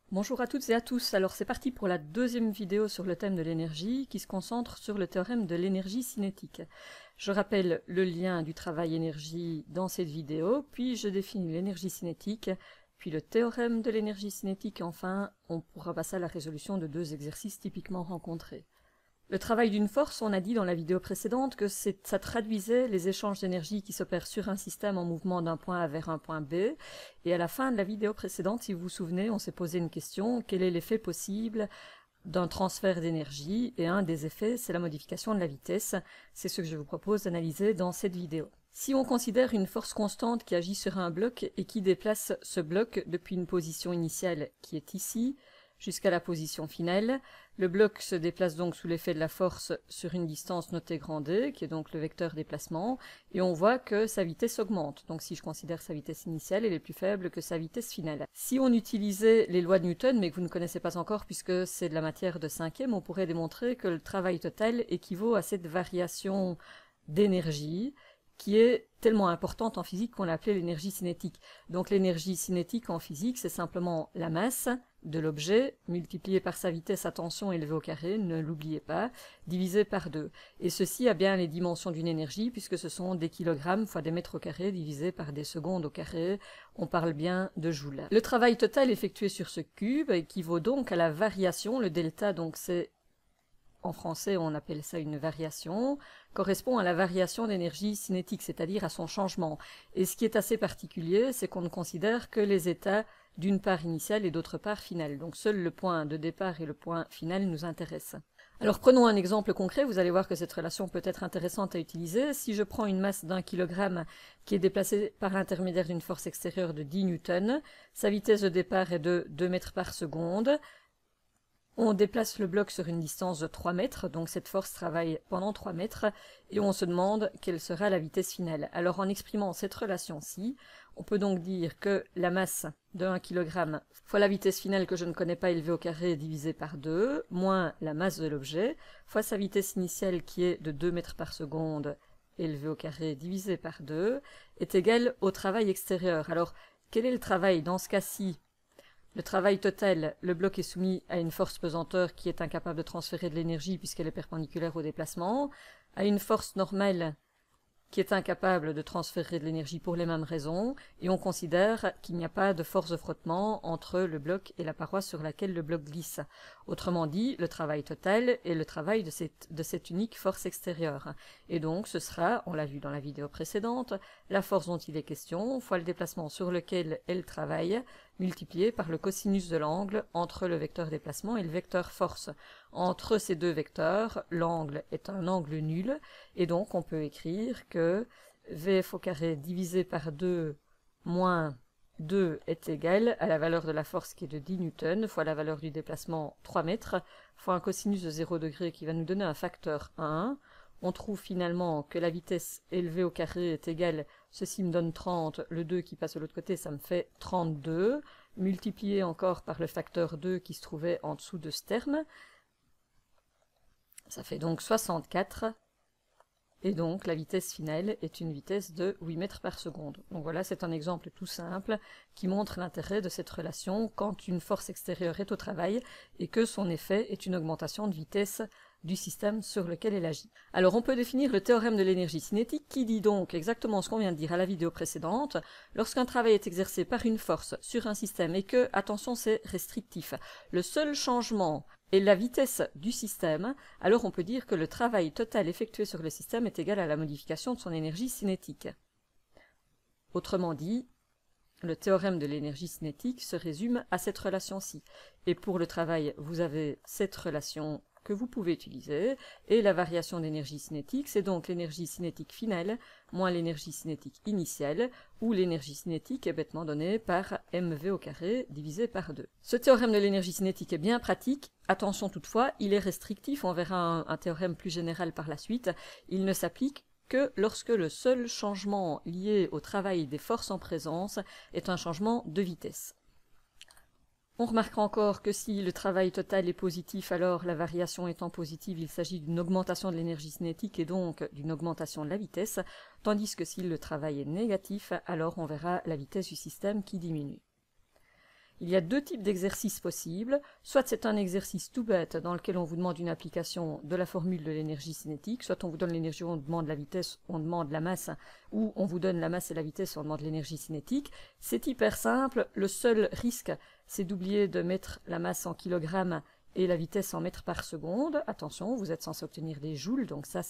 Bonjour à toutes et à tous, alors c'est parti pour la deuxième vidéo sur le thème de l'énergie qui se concentre sur le théorème de l'énergie cinétique. Je rappelle le lien du travail énergie dans cette vidéo, puis je définis l'énergie cinétique, puis le théorème de l'énergie cinétique et enfin on pourra passer à la résolution de deux exercices typiquement rencontrés. Le travail d'une force, on a dit dans la vidéo précédente que ça traduisait les échanges d'énergie qui s'opèrent sur un système en mouvement d'un point A vers un point B. Et à la fin de la vidéo précédente, si vous vous souvenez, on s'est posé une question, quel est l'effet possible d'un transfert d'énergie? Et un des effets, c'est la modification de la vitesse. C'est ce que je vous propose d'analyser dans cette vidéo. Si on considère une force constante qui agit sur un bloc et qui déplace ce bloc depuis une position initiale qui est ici, jusqu'à la position finale, le bloc se déplace donc sous l'effet de la force sur une distance notée grand D, qui est donc le vecteur déplacement, et on voit que sa vitesse augmente. Donc si je considère sa vitesse initiale, elle est plus faible que sa vitesse finale. Si on utilisait les lois de Newton, mais que vous ne connaissez pas encore puisque c'est de la matière de cinquième, on pourrait démontrer que le travail total équivaut à cette variation d'énergie qui est tellement importante en physique qu'on l'appelait l'énergie cinétique. Donc l'énergie cinétique en physique, c'est simplement la masse de l'objet multipliée par sa vitesse à tension élevée au carré, ne l'oubliez pas, divisé par 2. Et ceci a bien les dimensions d'une énergie, puisque ce sont des kilogrammes fois des mètres au carré divisé par des secondes au carré. On parle bien de joules. Le travail total effectué sur ce cube équivaut donc à la variation, le delta, donc c'est en français on appelle ça une variation, correspond à la variation d'énergie cinétique, c'est-à-dire à son changement. Et ce qui est assez particulier, c'est qu'on ne considère que les états d'une part initiale et d'autre part finale. Donc seul le point de départ et le point final nous intéressent. Alors prenons un exemple concret, vous allez voir que cette relation peut être intéressante à utiliser. Si je prends une masse d'1 kg qui est déplacée par l'intermédiaire d'une force extérieure de 10 newtons, sa vitesse de départ est de 2 mètres par seconde, on déplace le bloc sur une distance de 3 mètres, donc cette force travaille pendant 3 mètres, et on se demande quelle sera la vitesse finale. Alors en exprimant cette relation-ci, on peut donc dire que la masse de 1 kg fois la vitesse finale que je ne connais pas élevée au carré divisée par 2, moins la masse de l'objet, fois sa vitesse initiale qui est de 2 mètres par seconde élevée au carré divisée par 2, est égale au travail extérieur. Alors quel est le travail dans ce cas-ci? Le travail total, le bloc est soumis à une force pesanteur qui est incapable de transférer de l'énergie puisqu'elle est perpendiculaire au déplacement, à une force normale qui est incapable de transférer de l'énergie pour les mêmes raisons, et on considère qu'il n'y a pas de force de frottement entre le bloc et la paroi sur laquelle le bloc glisse. Autrement dit, le travail total est le travail de cette unique force extérieure. Et donc ce sera, on l'a vu dans la vidéo précédente, la force dont il est question, fois le déplacement sur lequel elle travaille, multiplié par le cosinus de l'angle entre le vecteur déplacement et le vecteur force. Entre ces deux vecteurs, l'angle est un angle nul, et donc on peut écrire que Vf au carré divisé par 2 moins 2 est égal à la valeur de la force qui est de 10 newtons, fois la valeur du déplacement 3 mètres, fois un cosinus de 0 degré qui va nous donner un facteur 1. On trouve finalement que la vitesse élevée au carré est égale, ceci me donne 30, le 2 qui passe de l'autre côté, ça me fait 32, multiplié encore par le facteur 2 qui se trouvait en dessous de ce terme, ça fait donc 64, et donc la vitesse finale est une vitesse de 8 mètres par seconde. Donc voilà, c'est un exemple tout simple qui montre l'intérêt de cette relation quand une force extérieure est au travail et que son effet est une augmentation de vitesse du système sur lequel elle agit. Alors on peut définir le théorème de l'énergie cinétique qui dit donc exactement ce qu'on vient de dire à la vidéo précédente. Lorsqu'un travail est exercé par une force sur un système et que, attention, c'est restrictif, le seul changement est la vitesse du système, alors on peut dire que le travail total effectué sur le système est égal à la modification de son énergie cinétique. Autrement dit, le théorème de l'énergie cinétique se résume à cette relation-ci. Et pour le travail, vous avez cette relation que vous pouvez utiliser, et la variation d'énergie cinétique, c'est donc l'énergie cinétique finale moins l'énergie cinétique initiale, où l'énergie cinétique est bêtement donnée par mv au carré divisé par 2. Ce théorème de l'énergie cinétique est bien pratique, attention toutefois, il est restrictif, on verra un théorème plus général par la suite, il ne s'applique que lorsque le seul changement lié au travail des forces en présence est un changement de vitesse. On remarquera encore que si le travail total est positif, alors la variation étant positive, il s'agit d'une augmentation de l'énergie cinétique et donc d'une augmentation de la vitesse, tandis que si le travail est négatif, alors on verra la vitesse du système qui diminue. Il y a deux types d'exercices possibles. Soit c'est un exercice tout bête dans lequel on vous demande une application de la formule de l'énergie cinétique, soit on vous donne l'énergie, on demande la vitesse, on demande la masse, ou on vous donne la masse et la vitesse, on demande l'énergie cinétique. C'est hyper simple. Le seul risque, c'est d'oublier de mettre la masse en kilogrammes et la vitesse en mètres par seconde. Attention, vous êtes censé obtenir des joules, donc ça,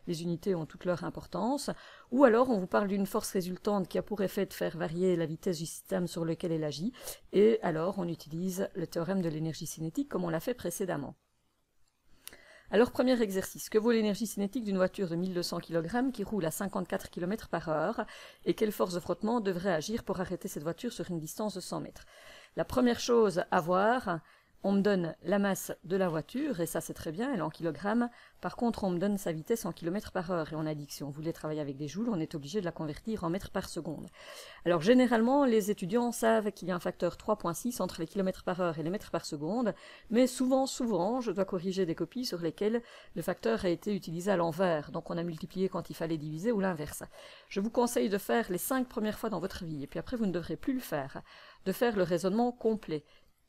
les unités ont toute leur importance. Ou alors, on vous parle d'une force résultante qui a pour effet de faire varier la vitesse du système sur lequel elle agit, et alors on utilise le théorème de l'énergie cinétique comme on l'a fait précédemment. Alors, premier exercice, que vaut l'énergie cinétique d'une voiture de 1200 kg qui roule à 54 km par heure, et quelle force de frottement devrait agir pour arrêter cette voiture sur une distance de 100 mètres? La première chose à voir, on me donne la masse de la voiture, et ça c'est très bien, elle est en kilogrammes. Par contre, on me donne sa vitesse en kilomètres par heure, et on a dit que si on voulait travailler avec des joules, on est obligé de la convertir en mètres par seconde. Alors généralement, les étudiants savent qu'il y a un facteur 3.6 entre les kilomètres par heure et les mètres par seconde, mais souvent, je dois corriger des copies sur lesquelles le facteur a été utilisé à l'envers, donc on a multiplié quand il fallait diviser ou l'inverse. Je vous conseille de faire les 5 premières fois dans votre vie, et puis après vous ne devrez plus le faire, de faire le raisonnement complet.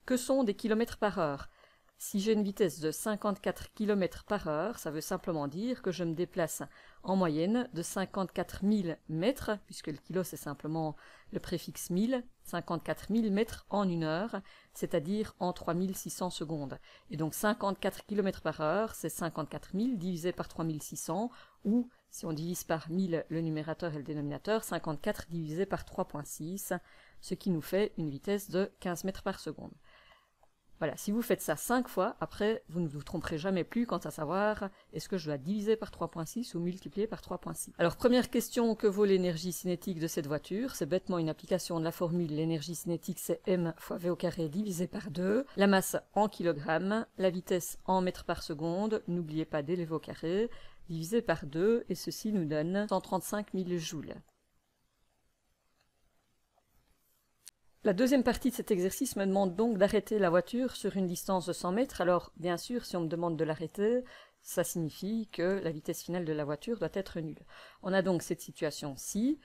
Que sont des kilomètres par heure? Si j'ai une vitesse de 54 km par heure, ça veut simplement dire que je me déplace en moyenne de 54 000 mètres, puisque le kilo c'est simplement le préfixe 1000, 54 000 mètres en une heure, c'est-à-dire en 3600 secondes. Et donc 54 km par heure, c'est 54 000 divisé par 3600, ou si on divise par 1000 le numérateur et le dénominateur, 54 divisé par 3.6, ce qui nous fait une vitesse de 15 mètres par seconde. Voilà, si vous faites ça 5 fois, après, vous ne vous tromperez jamais plus quant à savoir est-ce que je dois diviser par 3.6 ou multiplier par 3.6. Alors, première question, que vaut l'énergie cinétique de cette voiture? C'est bêtement une application de la formule. L'énergie cinétique, c'est m fois v au carré divisé par 2. La masse en kilogrammes, la vitesse en mètres par seconde, n'oubliez pas d'élever au carré, divisé par 2, et ceci nous donne 135 000 joules. La deuxième partie de cet exercice me demande donc d'arrêter la voiture sur une distance de 100 mètres. Alors, bien sûr, si on me demande de l'arrêter, ça signifie que la vitesse finale de la voiture doit être nulle. On a donc cette situation-ci.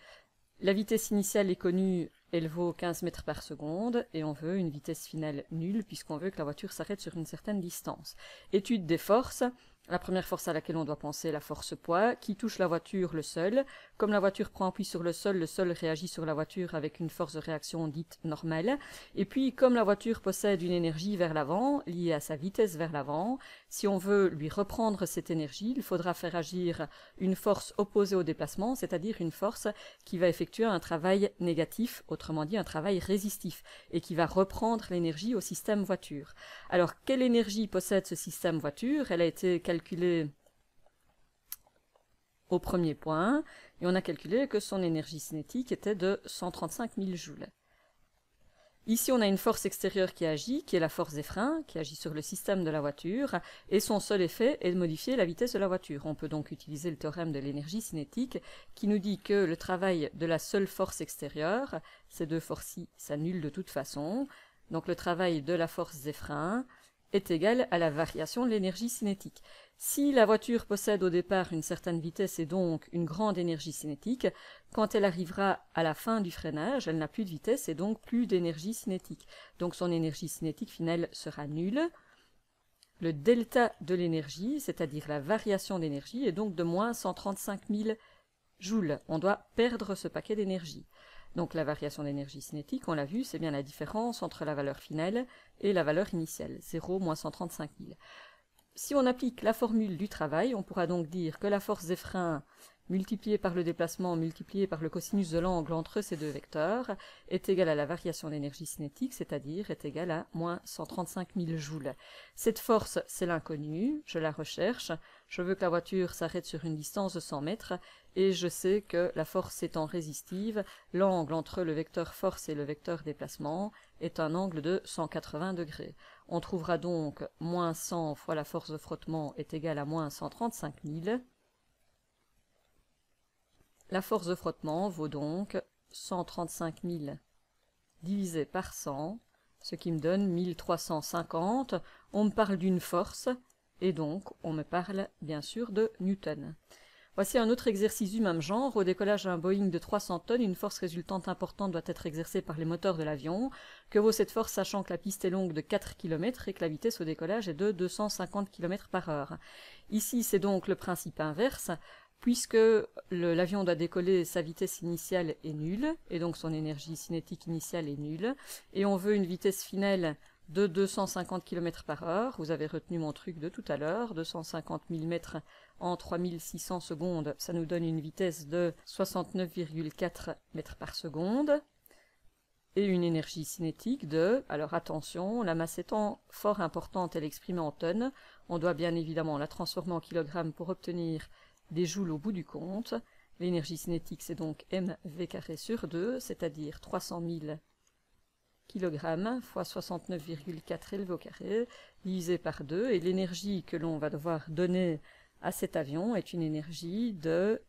La vitesse initiale est connue, elle vaut 15 mètres par seconde, et on veut une vitesse finale nulle, puisqu'on veut que la voiture s'arrête sur une certaine distance. Étude des forces. La première force à laquelle on doit penser, la force poids, qui touche la voiture, le sol. Comme la voiture prend appui sur le sol réagit sur la voiture avec une force de réaction dite normale. Et puis, comme la voiture possède une énergie vers l'avant, liée à sa vitesse vers l'avant, si on veut lui reprendre cette énergie, il faudra faire agir une force opposée au déplacement, c'est-à-dire une force qui va effectuer un travail négatif, autrement dit un travail résistif, et qui va reprendre l'énergie au système voiture. Alors, quelle énergie possède ce système voiture? Elle a été calculée au premier point, et on a calculé que son énergie cinétique était de 135 000 joules. Ici, on a une force extérieure qui agit, qui est la force des freins, qui agit sur le système de la voiture, et son seul effet est de modifier la vitesse de la voiture. On peut donc utiliser le théorème de l'énergie cinétique, qui nous dit que le travail de la seule force extérieure, ces deux forces-ci s'annulent de toute façon, donc le travail de la force des freins est égal à la variation de l'énergie cinétique. Si la voiture possède au départ une certaine vitesse et donc une grande énergie cinétique, quand elle arrivera à la fin du freinage, elle n'a plus de vitesse et donc plus d'énergie cinétique. Donc son énergie cinétique finale sera nulle. Le delta de l'énergie, c'est-à-dire la variation d'énergie, est donc de moins 135 000 joules. On doit perdre ce paquet d'énergie. Donc la variation d'énergie cinétique, on l'a vu, c'est bien la différence entre la valeur finale et la valeur initiale, 0 moins 135 000. Si on applique la formule du travail, on pourra donc dire que la force des freins multipliée par le déplacement multipliée par le cosinus de l'angle entre ces deux vecteurs est égale à la variation d'énergie cinétique, c'est-à-dire est égale à moins 135 000 joules. Cette force, c'est l'inconnu, je la recherche, je veux que la voiture s'arrête sur une distance de 100 mètres, et je sais que la force étant résistive, l'angle entre le vecteur force et le vecteur déplacement est un angle de 180 degrés. On trouvera donc moins 100 fois la force de frottement est égale à moins 135 000. La force de frottement vaut donc 135 000 divisé par 100, ce qui me donne 1350. On me parle d'une force, et donc on me parle bien sûr de Newton. Voici un autre exercice du même genre. Au décollage d'un Boeing de 300 tonnes, une force résultante importante doit être exercée par les moteurs de l'avion. Que vaut cette force, sachant que la piste est longue de 4 km et que la vitesse au décollage est de 250 km/h. Ici, c'est donc le principe inverse. Puisque l'avion doit décoller, sa vitesse initiale est nulle, et donc son énergie cinétique initiale est nulle, et on veut une vitesse finale de 250 km/h. Vous avez retenu mon truc de tout à l'heure, 250 000 mètres en 3600 secondes, ça nous donne une vitesse de 69,4 mètres par seconde, et une énergie cinétique de, alors attention, la masse étant fort importante, elle est exprimée en tonnes, on doit bien évidemment la transformer en kilogrammes pour obtenir des joules au bout du compte. L'énergie cinétique, c'est donc mv² sur 2, c'est-à-dire 300 000 kg fois 69,4 élevé au carré, divisé par 2, et l'énergie que l'on va devoir donner à cet avion est une énergie de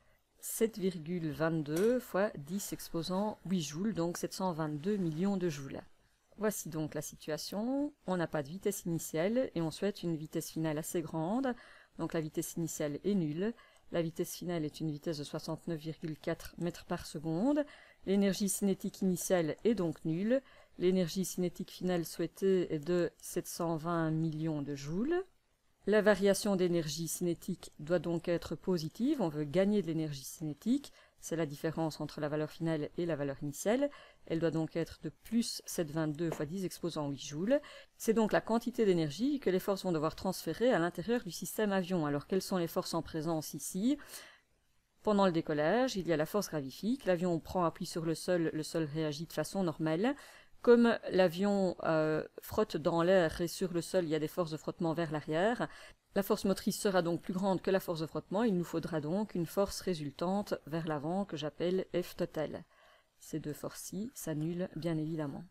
7,22 fois 10 exposant 8 joules, donc 722 millions de joules. Voici donc la situation. On n'a pas de vitesse initiale et on souhaite une vitesse finale assez grande, donc la vitesse initiale est nulle. La vitesse finale est une vitesse de 69,4 mètres par seconde. L'énergie cinétique initiale est donc nulle. L'énergie cinétique finale souhaitée est de 720 millions de joules. La variation d'énergie cinétique doit donc être positive. On veut gagner de l'énergie cinétique. C'est la différence entre la valeur finale et la valeur initiale. Elle doit donc être de plus 722 fois 10 exposant 8 joules. C'est donc la quantité d'énergie que les forces vont devoir transférer à l'intérieur du système avion. Alors quelles sont les forces en présence ici? Pendant le décollage, il y a la force gravifique. L'avion prend appui sur le sol réagit de façon normale. Comme l'avion frotte dans l'air et sur le sol, il y a des forces de frottement vers l'arrière. La force motrice sera donc plus grande que la force de frottement. Il nous faudra donc une force résultante vers l'avant que j'appelle F total. Ces deux forces-ci s'annulent bien évidemment.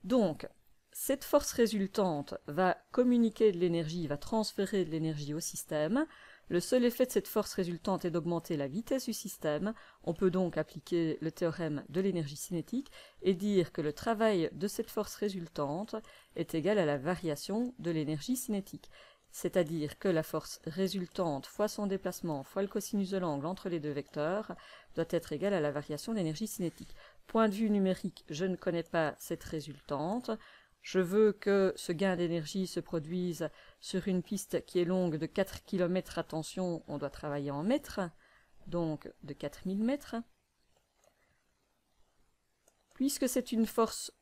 Donc, cette force résultante va communiquer de l'énergie, va transférer de l'énergie au système. Le seul effet de cette force résultante est d'augmenter la vitesse du système. On peut donc appliquer le théorème de l'énergie cinétique et dire que le travail de cette force résultante est égal à la variation de l'énergie cinétique. C'est-à-dire que la force résultante fois son déplacement fois le cosinus de l'angle entre les deux vecteurs doit être égale à la variation d'énergie cinétique. Point de vue numérique, je ne connais pas cette résultante. Je veux que ce gain d'énergie se produise sur une piste qui est longue de 4 km. Attention, on doit travailler en mètres, donc de 4000 mètres. Puisque c'est une force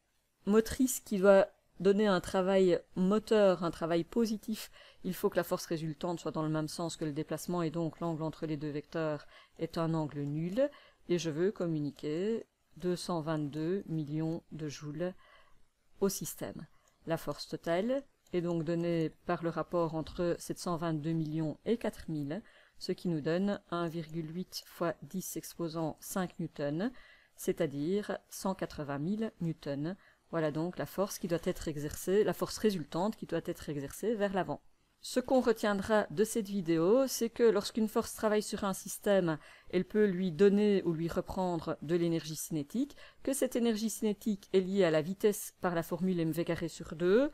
motrice qui doit donner un travail moteur, un travail positif, il faut que la force résultante soit dans le même sens que le déplacement et donc l'angle entre les deux vecteurs est un angle nul. Et je veux communiquer 222 millions de joules au système. La force totale est donc donnée par le rapport entre 722 millions et 4000, ce qui nous donne 1,8 fois 10 exposant 5 newtons, c'est-à-dire 180 000 newtons. Voilà donc la force qui doit être exercée, la force résultante qui doit être exercée vers l'avant. Ce qu'on retiendra de cette vidéo, c'est que lorsqu'une force travaille sur un système, elle peut lui donner ou lui reprendre de l'énergie cinétique, que cette énergie cinétique est liée à la vitesse par la formule mv² sur 2,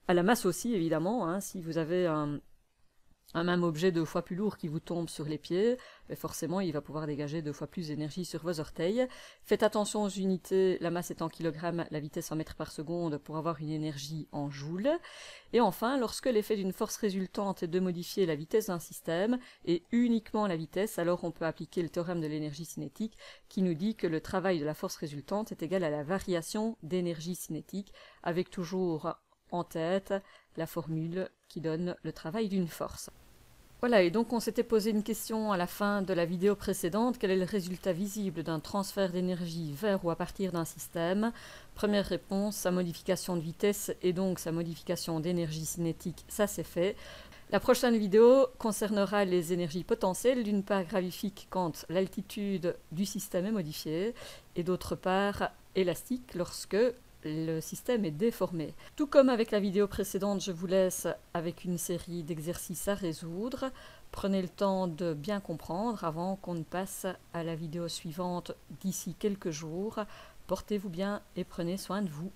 à la masse aussi évidemment, hein, si vous avez un même objet 2 fois plus lourd qui vous tombe sur les pieds, forcément il va pouvoir dégager 2 fois plus d'énergie sur vos orteils. Faites attention aux unités, la masse est en kilogrammes, la vitesse en mètres par seconde pour avoir une énergie en joules. Et enfin, lorsque l'effet d'une force résultante est de modifier la vitesse d'un système, et uniquement la vitesse, alors on peut appliquer le théorème de l'énergie cinétique qui nous dit que le travail de la force résultante est égal à la variation d'énergie cinétique, avec toujours en tête la formule qui donne le travail d'une force. Voilà, et donc on s'était posé une question à la fin de la vidéo précédente, quel est le résultat visible d'un transfert d'énergie vers ou à partir d'un système? Première réponse, sa modification de vitesse et donc sa modification d'énergie cinétique, ça c'est fait. La prochaine vidéo concernera les énergies potentielles, d'une part gravifiques quand l'altitude du système est modifiée, et d'autre part élastique lorsque le système est déformé. Tout comme avec la vidéo précédente, je vous laisse avec une série d'exercices à résoudre. Prenez le temps de bien comprendre avant qu'on ne passe à la vidéo suivante d'ici quelques jours. Portez-vous bien et prenez soin de vous.